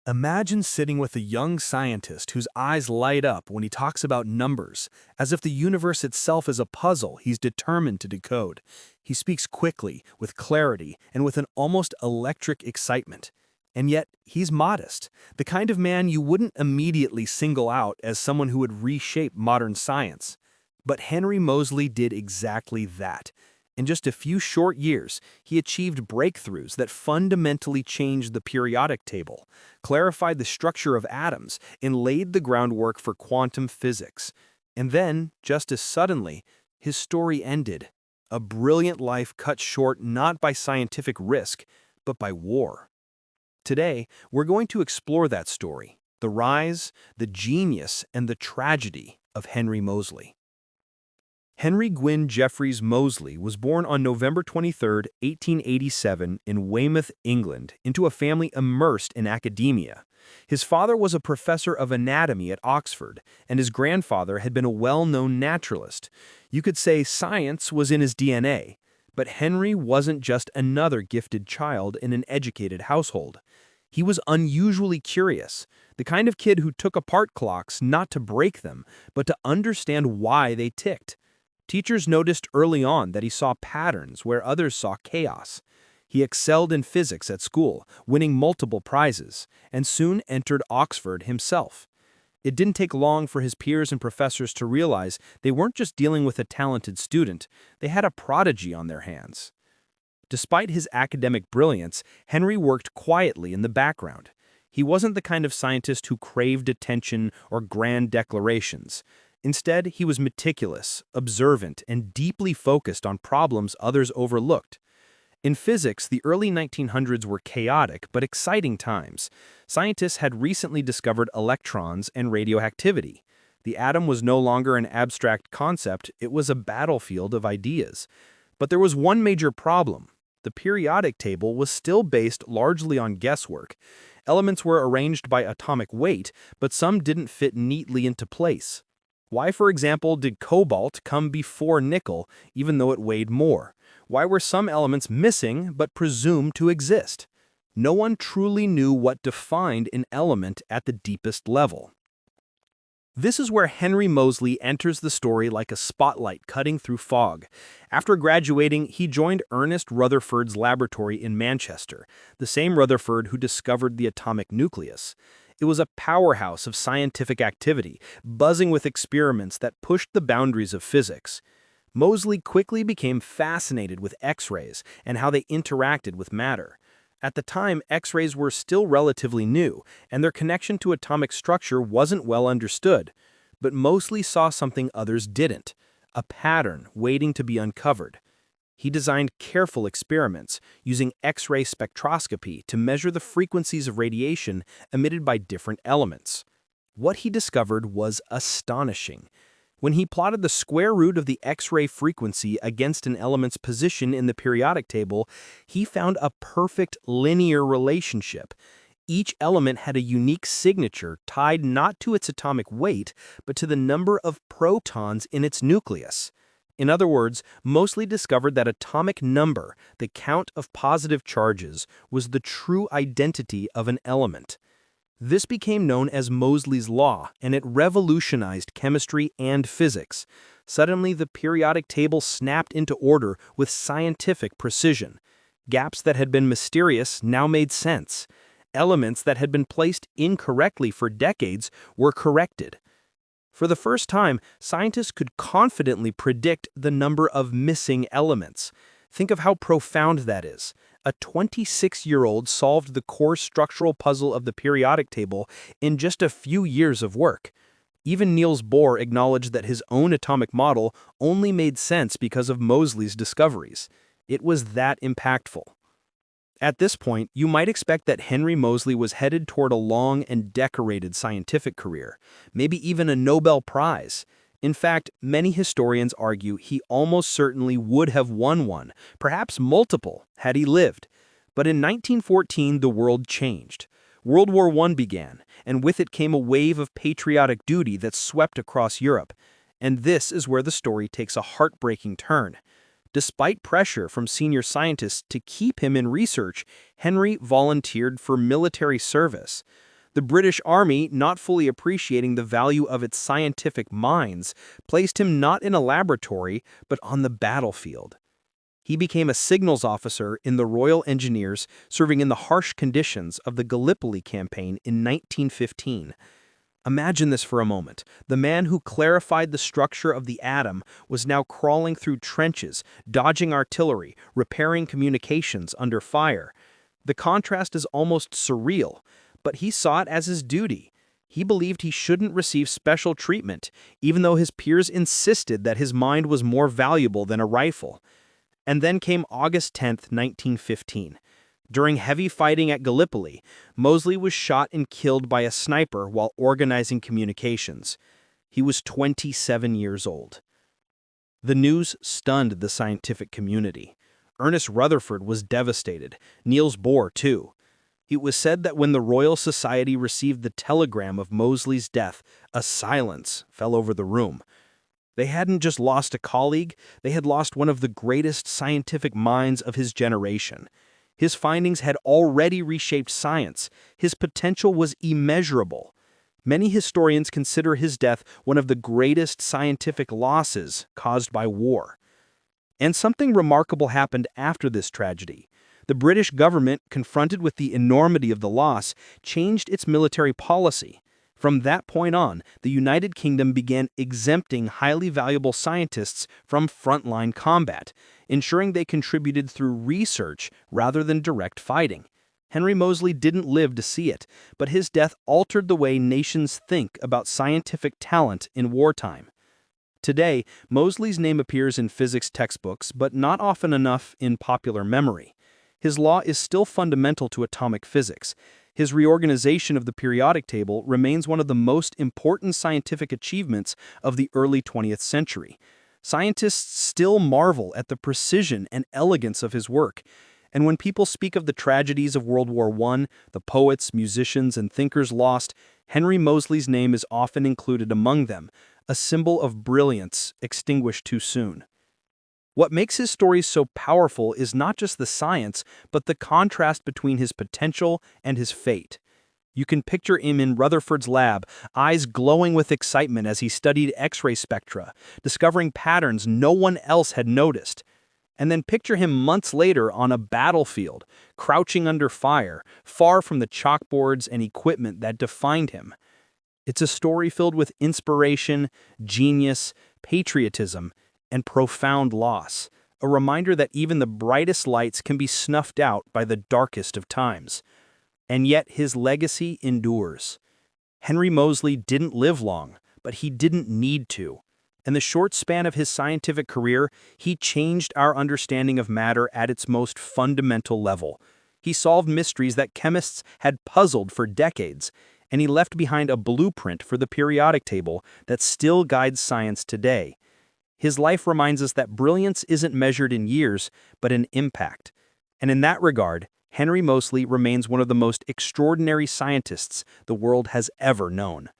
Imagine sitting with a young scientist whose eyes light up when he talks about numbers, as if the universe itself is a puzzle he's determined to decode. He speaks quickly, with clarity, and with an almost electric excitement. And yet, he's modest, the kind of man you wouldn't immediately single out as someone who would reshape modern science. But Henry Moseley did exactly that. In just a few short years, he achieved breakthroughs that fundamentally changed the periodic table, clarified the structure of atoms, and laid the groundwork for quantum physics. And then, just as suddenly, his story ended. A brilliant life cut short not by scientific risk, but by war. Today, we're going to explore that story, the rise, the genius, and the tragedy of Henry Moseley. Henry Gwyn Jeffreys Moseley was born on November 23, 1887, in Weymouth, England, into a family immersed in academia. His father was a professor of anatomy at Oxford, and his grandfather had been a well-known naturalist. You could say science was in his DNA, but Henry wasn't just another gifted child in an educated household. He was unusually curious, the kind of kid who took apart clocks not to break them, but to understand why they ticked. Teachers noticed early on that he saw patterns where others saw chaos. He excelled in physics at school, winning multiple prizes, and soon entered Oxford himself. It didn't take long for his peers and professors to realize they weren't just dealing with a talented student, they had a prodigy on their hands. Despite his academic brilliance, Henry worked quietly in the background. He wasn't the kind of scientist who craved attention or grand declarations. Instead, he was meticulous, observant, and deeply focused on problems others overlooked. In physics, the early 1900s were chaotic but exciting times. Scientists had recently discovered electrons and radioactivity. The atom was no longer an abstract concept, it was a battlefield of ideas. But there was one major problem. The periodic table was still based largely on guesswork. Elements were arranged by atomic weight, but some didn't fit neatly into place. Why, for example, did cobalt come before nickel, even though it weighed more? Why were some elements missing but presumed to exist? No one truly knew what defined an element at the deepest level. This is where Henry Moseley enters the story like a spotlight cutting through fog. After graduating, he joined Ernest Rutherford's laboratory in Manchester, the same Rutherford who discovered the atomic nucleus. It was a powerhouse of scientific activity, buzzing with experiments that pushed the boundaries of physics. Moseley quickly became fascinated with X-rays and how they interacted with matter. At the time, X-rays were still relatively new, and their connection to atomic structure wasn't well understood. But Moseley saw something others didn't, a pattern waiting to be uncovered. He designed careful experiments using X-ray spectroscopy to measure the frequencies of radiation emitted by different elements. What he discovered was astonishing. When he plotted the square root of the X-ray frequency against an element's position in the periodic table, he found a perfect linear relationship. Each element had a unique signature tied not to its atomic weight, but to the number of protons in its nucleus. In other words, Moseley discovered that atomic number, the count of positive charges, was the true identity of an element. This became known as Moseley's law, and it revolutionized chemistry and physics. Suddenly, the periodic table snapped into order with scientific precision. Gaps that had been mysterious now made sense. Elements that had been placed incorrectly for decades were corrected. For the first time, scientists could confidently predict the number of missing elements. Think of how profound that is. A 26-year-old solved the core structural puzzle of the periodic table in just a few years of work. Even Niels Bohr acknowledged that his own atomic model only made sense because of Moseley's discoveries. It was that impactful. At this point, you might expect that Henry Moseley was headed toward a long and decorated scientific career, maybe even a Nobel Prize. In fact, many historians argue he almost certainly would have won one, perhaps multiple, had he lived. But in 1914, the world changed. World War I began, and with it came a wave of patriotic duty that swept across Europe. And this is where the story takes a heartbreaking turn. Despite pressure from senior scientists to keep him in research, Henry volunteered for military service. The British Army, not fully appreciating the value of its scientific minds, placed him not in a laboratory, but on the battlefield. He became a signals officer in the Royal Engineers, serving in the harsh conditions of the Gallipoli campaign in 1915. Imagine this for a moment. The man who clarified the structure of the atom was now crawling through trenches, dodging artillery, repairing communications under fire. The contrast is almost surreal, but he saw it as his duty. He believed he shouldn't receive special treatment, even though his peers insisted that his mind was more valuable than a rifle. And then came August 10, 1915. During heavy fighting at Gallipoli, Moseley was shot and killed by a sniper while organizing communications. He was 27 years old. The news stunned the scientific community. Ernest Rutherford was devastated, Niels Bohr too. It was said that when the Royal Society received the telegram of Moseley's death, a silence fell over the room. They hadn't just lost a colleague, they had lost one of the greatest scientific minds of his generation. His findings had already reshaped science. His potential was immeasurable. Many historians consider his death one of the greatest scientific losses caused by war. And something remarkable happened after this tragedy. The British government, confronted with the enormity of the loss, changed its military policy. From that point on, the United Kingdom began exempting highly valuable scientists from frontline combat, ensuring they contributed through research rather than direct fighting. Henry Moseley didn't live to see it, but his death altered the way nations think about scientific talent in wartime. Today, Moseley's name appears in physics textbooks, but not often enough in popular memory. His law is still fundamental to atomic physics. His reorganization of the periodic table remains one of the most important scientific achievements of the early 20th century. Scientists still marvel at the precision and elegance of his work. And when people speak of the tragedies of World War I, the poets, musicians, and thinkers lost, Henry Moseley's name is often included among them, a symbol of brilliance extinguished too soon. What makes his stories so powerful is not just the science, but the contrast between his potential and his fate. You can picture him in Rutherford's lab, eyes glowing with excitement as he studied X-ray spectra, discovering patterns no one else had noticed. And then picture him months later on a battlefield, crouching under fire, far from the chalkboards and equipment that defined him. It's a story filled with inspiration, genius, patriotism, and profound loss, a reminder that even the brightest lights can be snuffed out by the darkest of times. And yet his legacy endures. Henry Moseley didn't live long, but he didn't need to. In the short span of his scientific career, he changed our understanding of matter at its most fundamental level. He solved mysteries that chemists had puzzled for decades, and he left behind a blueprint for the periodic table that still guides science today. His life reminds us that brilliance isn't measured in years, but in impact. And in that regard, Henry Moseley remains one of the most extraordinary scientists the world has ever known.